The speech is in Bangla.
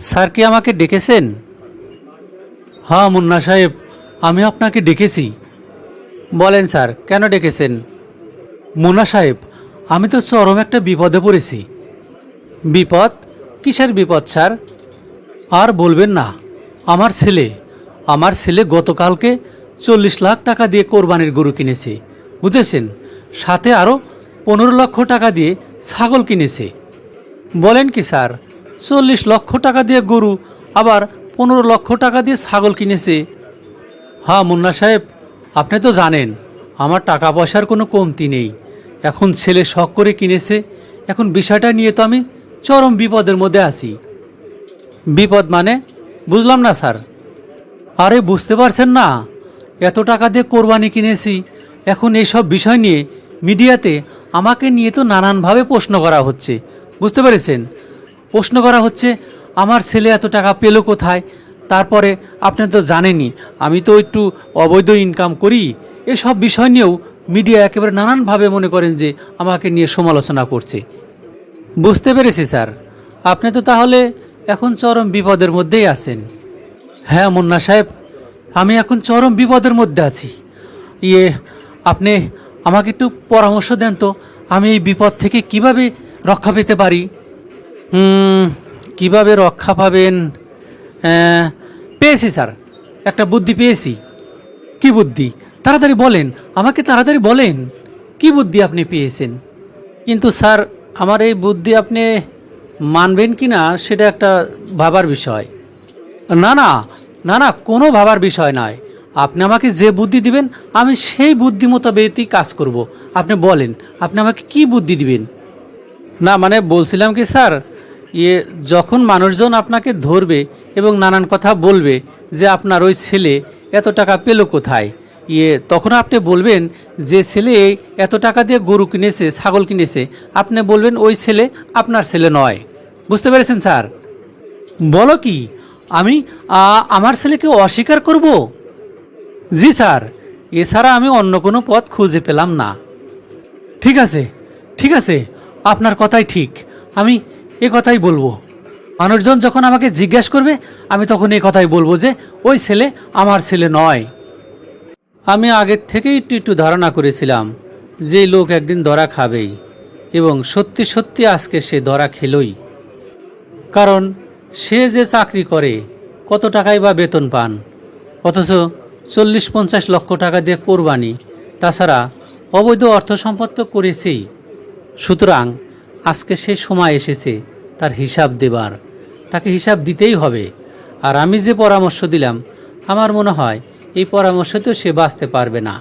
স্যার কি আমাকে ডেকেছেন? হ্যাঁ মুন্না সাহেব, আমি আপনাকে ডেকেছি। বলেন স্যার, কেন ডেকেছেন? মুন্না সাহেব, আমি তো চরম একটা বিপদে পড়েছি। বিপদ? কিসের বিপদ স্যার? আর বলবেন না। আমার ছেলে গতকালকে 40 লাখ টাকা দিয়ে কোরবানির গরু কিনেছে, বুঝেছেন? সাথে আরও 15 লক্ষ টাকা দিয়ে ছাগল কিনেছে। বলেন কি স্যার, 40 লক্ষ টাকা দিয়ে গরু, আবার 15 লক্ষ টাকা দিয়ে ছাগল কিনেছে? হ্যাঁ মুন্না সাহেব, আপনি তো জানেন আমার টাকা পয়সার কোনো কমতি নেই। এখন ছেলে শখ করে কিনেছে, এখন বিষয়টা নিয়ে তো আমি চরম বিপদের মধ্যে আছি। বিপদ মানে? বুঝলাম না স্যার। আরে বুঝতে পারছেন না, এত টাকা দিয়ে কোরবানি কিনেছি, এখন এইসব বিষয় নিয়ে মিডিয়াতে আমাকে নিয়ে তো নানানভাবে প্রশ্ন করা হচ্ছে, বুঝতে পেরেছেন? প্রশ্ন করা হচ্ছে আমার ছেলে এত টাকা পেল কোথায়। তারপরে আপনি তো জানেনই আমি তো একটু অবৈধ ইনকাম করি। এসব বিষয় নিয়েও মিডিয়া একেবারে নানানভাবে মনে করেন যে আমাকে নিয়ে সমালোচনা করছে। বুঝতে পেরেছি স্যার, আপনি তো তাহলে এখন চরম বিপদের মধ্যেই আছেন। হ্যাঁ মুন্না সাহেব, আমি এখন চরম বিপদের মধ্যে আছি। ইয়ে, আপনি আমাকে একটু পরামর্শ দেন তো, আমি এই বিপদ থেকে কিভাবে রক্ষা পেতে পারি? কিভাবে রক্ষা পাবেন? পেয়েছি স্যার, একটা বুদ্ধি পেয়েছি। কি বুদ্ধি? তাড়াতাড়ি বলেন, আমাকে তাড়াতাড়ি বলেন, কি বুদ্ধি আপনি পেয়েছেন? কিন্তু স্যার, আমার এই বুদ্ধি আপনি মানবেন কি না সেটা একটা ভাবার বিষয়। না না, না না, কোনো ভাবার বিষয় নয়। আপনি আমাকে যে বুদ্ধি দিবেন আমি সেই বুদ্ধি মোতাবেকই কাজ করব। আপনি বলেন, আপনি আমাকে কি বুদ্ধি দিবেন? না মানে বলছিলাম কি স্যার, যখন মানুষজন আপনাকে ধরবে এবং নানান কথা বলবে যে আপনার ওই ছেলে এত টাকা পেল কোথায়, তখন আপনি বলবেন যে ছেলে এত টাকা দিয়ে গরু কিনেছে, ছাগল কিনেছে, আপনি বলবেন ওই ছেলে আপনার ছেলে নয়। বুঝতে পেরেছেন স্যার? বলো কি, আমি আমার ছেলেকে অস্বীকার করব? জি স্যার, এছাড়া আমি অন্য কোনো পথ খুঁজে পেলাম না। ঠিক আছে, ঠিক আছে, আপনার কথাই ঠিক। আমি এ কথাই বলবো। মানুষজন যখন আমাকে জিজ্ঞেস করবে আমি তখন এই কথাই বলবো যে ওই ছেলে আমার ছেলে নয়। আমি আগের থেকেই একটু একটু ধারণা করেছিলাম যে লোক একদিন ধরা খাবেই, এবং সত্যি সত্যি আজকে সে ধরা খেলই। কারণ সে যে চাকরি করে, কত টাকাই বা বেতন পান, অথচ 40-50 লক্ষ টাকা দিয়ে কোরবানি, তাছাড়া অবৈধ অর্থ সম্পদ তো করেছেই। সুতরাং আজকে সে সময় এসেছে তার হিসাব দেবার, তাকে হিসাব দিতেই হবে। আর আমি যে পরামর্শ দিলাম, আমার মনে হয় এই পরামর্শতেও সে বাঁচতে পারবে না।